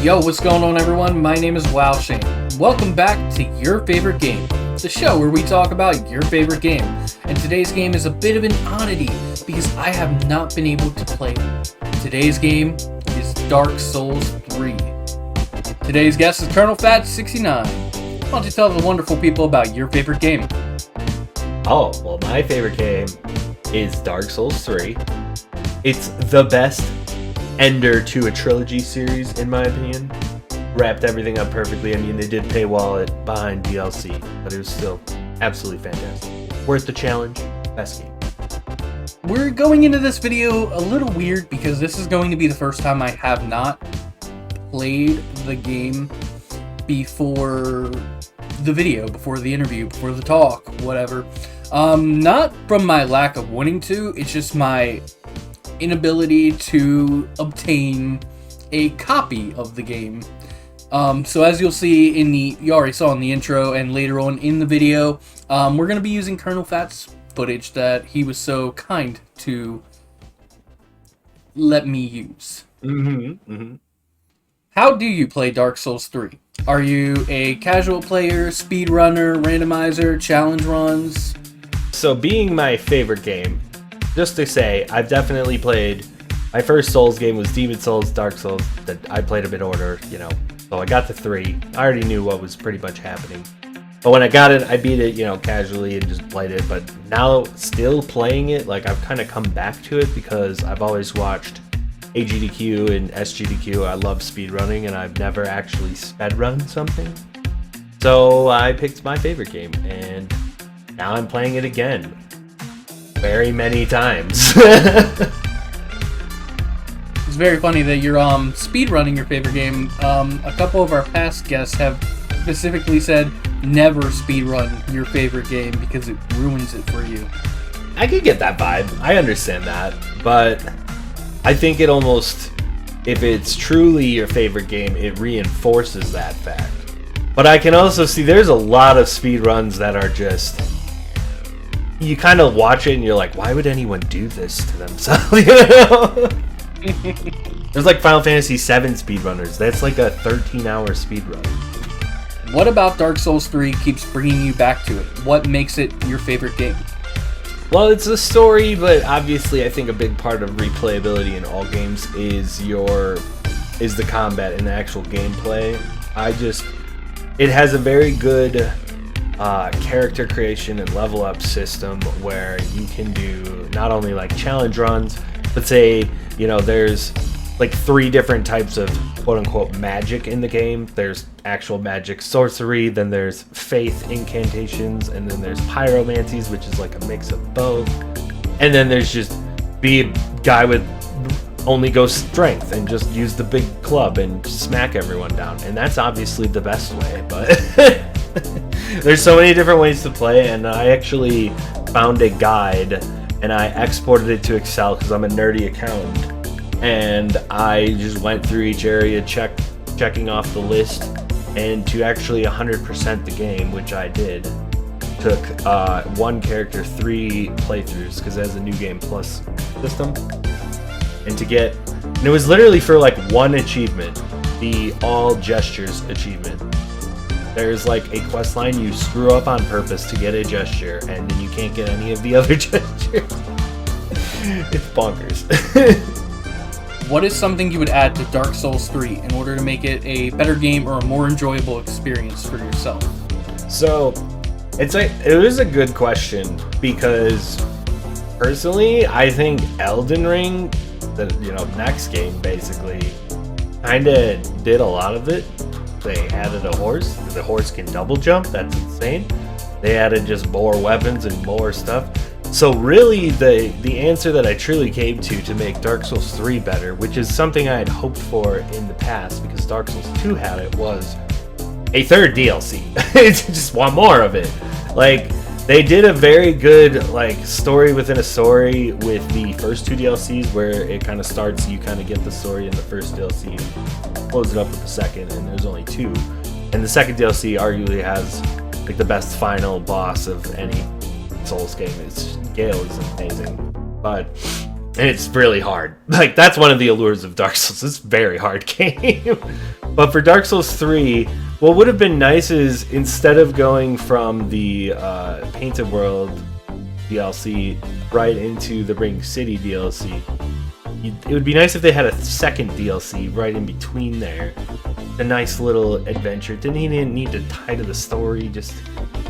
Yo, what's going on everyone? My name is WowShane. Welcome back to Your Favorite Game, the show where we talk about your favorite game. And today's game is a bit of an oddity because I have not been able to play it. Today's game is Dark Souls 3. Today's guest is Colonel Fat69. Why don't you tell the wonderful people about your favorite game? Oh, well, my favorite game is Dark Souls 3. It's the best ender to a trilogy series, in my opinion. Wrapped everything up perfectly. I mean, they did paywall it behind DLC, but it was still absolutely fantastic. Worth the challenge. Best game. We're going into this video a little weird because this is going to be the first time I have not played the game before the video, before the interview, before the talk, whatever. Not from my lack of wanting to, it's just my inability to obtain a copy of the game. So as you'll see you already saw in the intro and later on in the video, we're going to be using Colonel Fat's footage that he was so kind to let me use. How do you play Dark Souls 3? Are you a casual player, speedrunner, randomizer, challenge runs? So being my favorite game, just to say, I've definitely played, my first Souls game was Demon Souls, Dark Souls, that I played a bit order, so I got to 3. I already knew what was pretty much happening. But when I got it, I beat it, casually and just played it. But now, still playing it, I've kind of come back to it because I've always watched AGDQ and SGDQ. I love speedrunning, and I've never actually sped-run something. So I picked my favorite game, and now I'm playing it again. Very many times. It's very funny that you're speedrunning your favorite game. A couple of our past guests have specifically said never speedrun your favorite game because it ruins it for you. I could get that vibe. I understand that. But I think it almost, if it's truly your favorite game, it reinforces that fact. But I can also see there's a lot of speedruns that are just, you kind of watch it and you're like, why would anyone do this to themselves? There's like Final Fantasy VII speedrunners. That's like a 13-hour speedrun. What about Dark Souls 3 keeps bringing you back to it? What makes it your favorite game? Well, it's the story, but obviously I think a big part of replayability in all games is the combat and the actual gameplay. It has a very good character creation and level up system where you can do not only challenge runs, but say, there's 3 different types of quote unquote magic in the game. There's actual magic sorcery, then there's faith incantations, and then there's pyromancies, which is a mix of both. And then there's just be a guy with only go strength and just use the big club and smack everyone down. And that's obviously the best way, but there's so many different ways to play, and I actually found a guide and I exported it to Excel because I'm a nerdy accountant. And I just went through each area, checking off the list, and to actually 100% the game, which I did, took one character 3 playthroughs because it has a new game plus system. And it was literally for one achievement, the all gestures achievement. There's a quest line you screw up on purpose to get a gesture, and then you can't get any of the other gestures. It's bonkers. What is something you would add to Dark Souls 3 in order to make it a better game or a more enjoyable experience for yourself? So, it was a good question because personally, I think Elden Ring, the next game basically, kinda did a lot of it. They added a horse. The horse can double jump. That's insane. They added just more weapons and more stuff. So really, the answer that I truly came to make Dark Souls 3 better, which is something I had hoped for in the past because Dark Souls 2 had it, was a 3rd DLC. Just want more of it. They did a very good story within a story with the first 2 DLCs where it kind of starts, you kind of get the story in the first DLC, close it up with the second, and there's only 2. And the second DLC arguably has the best final boss of any Souls game. Gale is amazing. But And it's really hard. Like, that's one of the allures of Dark Souls. It's a very hard game. But for Dark Souls 3, what would have been nice is, instead of going from the Painted World DLC right into the Ring City DLC, it would be nice if they had a second DLC right in between there. A nice little adventure. Didn't need to tie to the story, just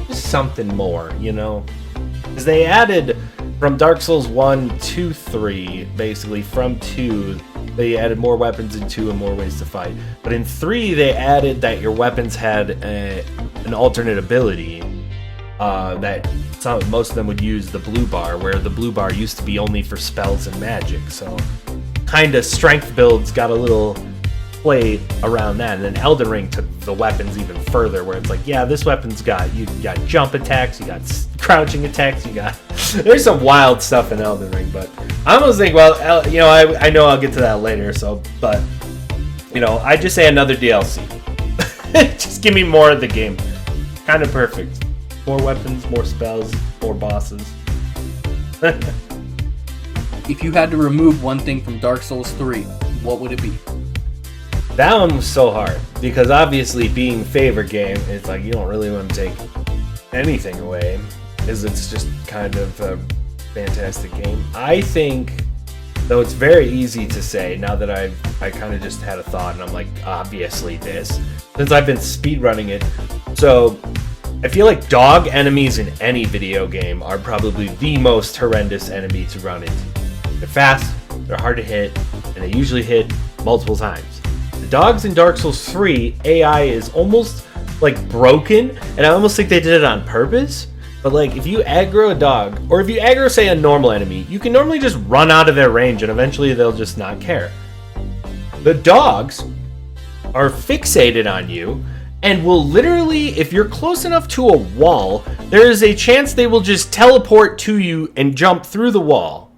something more, you know? Because they added, from Dark Souls 1 to 3, basically, from 2, they added more weapons in 2 and more ways to fight. But in 3, they added that your weapons had an alternate ability that most of them would use the blue bar, where the blue bar used to be only for spells and magic. So kind of strength builds got a little play around that. And then Elden Ring took the weapons even further, where it's like, yeah, this weapon's got, you got jump attacks, you got crouching attacks, you got there's some wild stuff in Elden Ring. But I almost think, well, you know, I know I'll get to that later, so, but you know, I just say another DLC. Just give me more of the game. Kind of perfect. More weapons, more spells, more bosses. If you had to remove one thing from Dark Souls 3, what would it be? That one was so hard, because obviously being favorite game, it's like you don't really want to take anything away, because it's just kind of a fantastic game. I think, though it's very easy to say now that I kind of just had a thought and I'm like, obviously this, since I've been speedrunning it. So I feel like dog enemies in any video game are probably the most horrendous enemy to run into. They're fast, they're hard to hit, and they usually hit multiple times. The dogs in Dark Souls 3, AI is almost like broken, and I almost think they did it on purpose. But like, if you aggro a dog, or if you aggro, say, a normal enemy, you can normally just run out of their range and eventually they'll just not care. The dogs are fixated on you and will literally, if you're close enough to a wall, there is a chance they will just teleport to you and jump through the wall.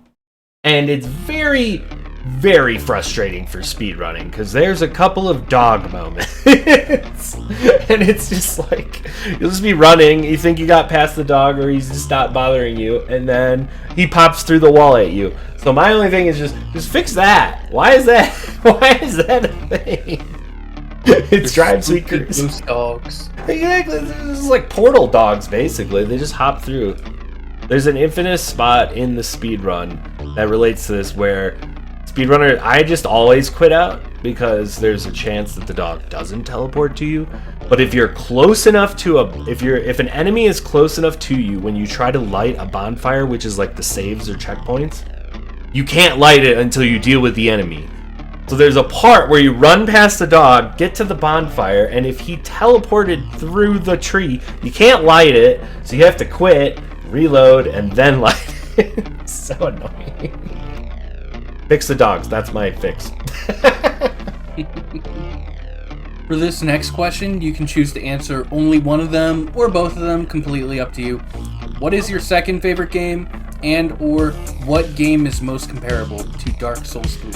And it's very, very frustrating for speedrunning, because there's a couple of dog moments. And it's just like, you'll just be running, you think you got past the dog, or he's just not bothering you, and then he pops through the wall at you. So my only thing is just fix that. Why is that a thing? It drives me crazy. Those dogs. Exactly. This is like portal dogs, basically. They just hop through. There's an infamous spot in the speedrun that relates to this, where speedrunner, I just always quit out, because there's a chance that the dog doesn't teleport to you. But if you're close enough to if an enemy is close enough to you when you try to light a bonfire, which is like the saves or checkpoints, you can't light it until you deal with the enemy. So there's a part where you run past the dog, get to the bonfire, and if he teleported through the tree, you can't light it, so you have to quit, reload, and then light it. It's so annoying. Fix the dogs, that's my fix. For this next question, you can choose to answer only one of them or both of them, completely up to you. What is your second favorite game, and or what game is most comparable to Dark Souls 3?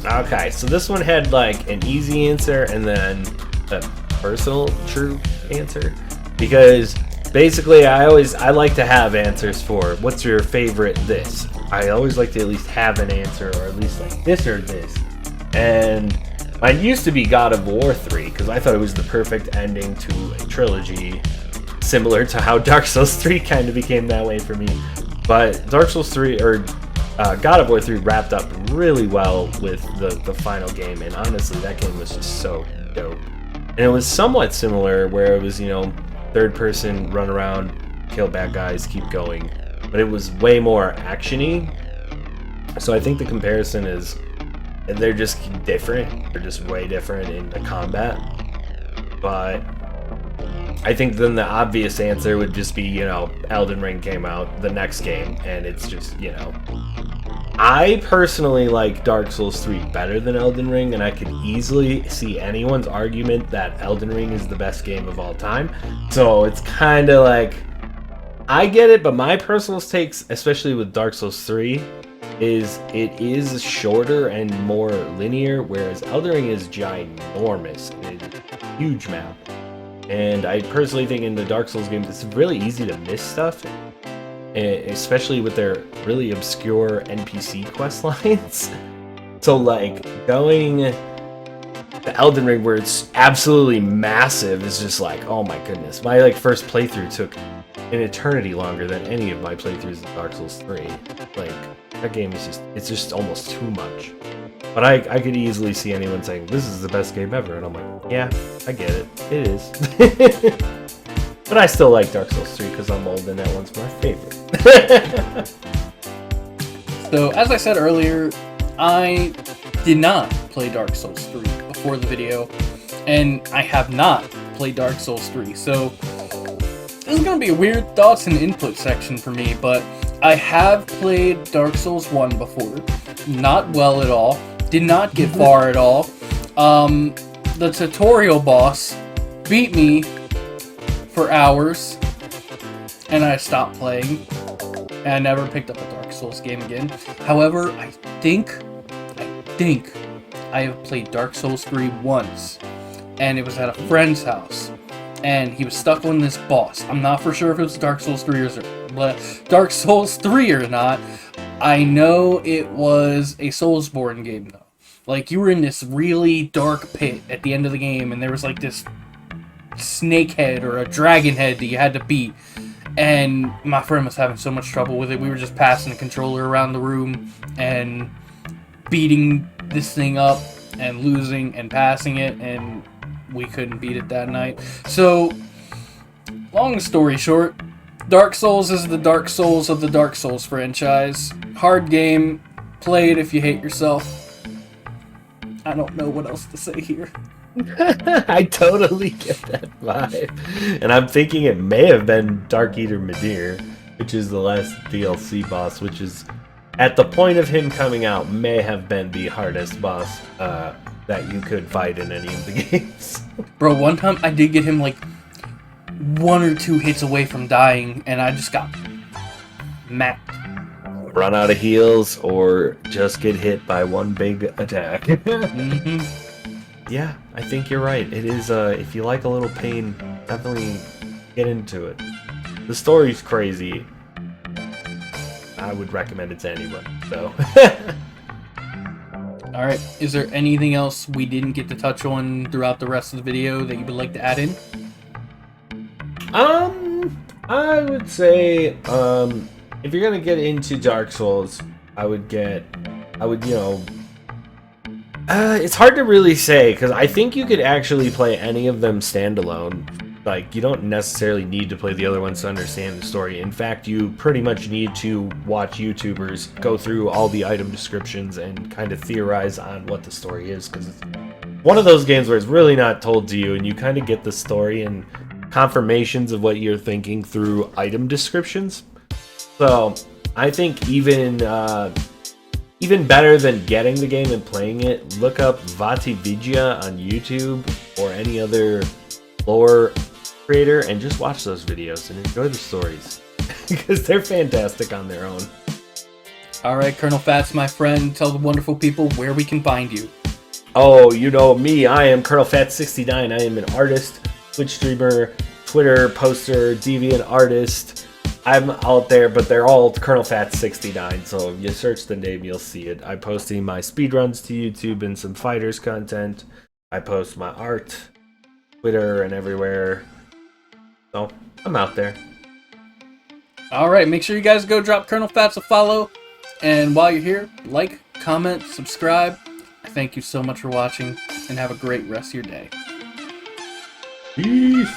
Okay, so this one had like an easy answer and then a personal true answer, because basically I like to have answers for what's your favorite this. I always like to at least have an answer, or at least like this or this. And mine used to be God of War 3, because I thought it was the perfect ending to a trilogy, similar to how Dark Souls 3 kind of became that way for me. But Dark Souls 3, or God of War 3, wrapped up really well with the final game, and honestly, that game was just so dope. And it was somewhat similar, where it was, you know, third person, run around, kill bad guys, keep going, but it was way more action-y. So I think the comparison is, they're just different, they're just way different in the combat. But I think then the obvious answer would just be, you know, Elden Ring came out, the next game, and it's just, you know, I personally like Dark Souls 3 better than Elden Ring, and I could easily see anyone's argument that Elden Ring is the best game of all time. So it's kind of like, I get it, but my personal takes, especially with Dark Souls 3, is it is shorter and more linear, whereas Elden Ring is ginormous. It's a huge map. And I personally think in the Dark Souls games, it's really easy to miss stuff. especially with their really obscure NPC quest lines. So like going the Elden Ring where it's absolutely massive is just like, oh my goodness. My like first playthrough took an eternity longer than any of my playthroughs in Dark Souls 3. Like that game is just almost too much. But I could easily see anyone saying this is the best game ever, and I'm like, yeah, I get it. It is. But I still like Dark Souls 3 because I'm old and that one's my favorite. So, as I said earlier, I did not play Dark Souls 3 before the video, and I have not played Dark Souls 3. So, this is going to be a weird thoughts and input section for me, but I have played Dark Souls 1 before. Not well at all. Did not get far at all. The tutorial boss beat me for hours, and I stopped playing, and I never picked up a Dark Souls game again. However, I think I have played Dark Souls 3 once, and it was at a friend's house, and he was stuck on this boss. I'm not for sure if it was Dark Souls 3 or not. I know it was a Soulsborne game though. Like, you were in this really dark pit at the end of the game, and there was like this snake head or a dragon head that you had to beat, and my friend was having so much trouble with it. We were just passing the controller around the room and beating this thing up and losing and passing it, and we couldn't beat it that night. So, long story short, Dark Souls is the Dark Souls of the Dark Souls franchise. Hard game, play it if you hate yourself. I don't know what else to say here. I totally get that vibe. And I'm thinking it may have been Dark Eater Midir, which is the last DLC boss, which is, at the point of him coming out, may have been the hardest boss that you could fight in any of the games. Bro, one time I did get him like 1 or 2 hits away from dying, and I just got mapped. Run out of heals, or just get hit by one big attack. Mm-hmm. Yeah, I think you're right. It is, if you like a little pain, definitely get into it. The story's crazy. I would recommend it to anyone, so. Alright, is there anything else we didn't get to touch on throughout the rest of the video that you would like to add in? I would say, if you're gonna get into Dark Souls, it's hard to really say, because I think you could actually play any of them standalone. Like, you don't necessarily need to play the other ones to understand the story. In fact, you pretty much need to watch YouTubers go through all the item descriptions and kind of theorize on what the story is, because it's one of those games where it's really not told to you, and you kind of get the story and confirmations of what you're thinking through item descriptions. So, I think even better than getting the game and playing it, look up Vati Vidya on YouTube or any other lore creator and just watch those videos and enjoy the stories. Because they're fantastic on their own. Alright, Colonel Fats, my friend, tell the wonderful people where we can find you. Oh, you know me, I am Colonel Fats69. I am an artist, Twitch streamer, Twitter poster, deviant artist. I'm out there, but they're all Colonel Fats69, so if you search the name, you'll see it. I'm posting my speedruns to YouTube and some fighters content. I post my art, Twitter, and everywhere. So, I'm out there. Alright, make sure you guys go drop Colonel Fats a follow. And while you're here, like, comment, subscribe. Thank you so much for watching, and have a great rest of your day. Peace!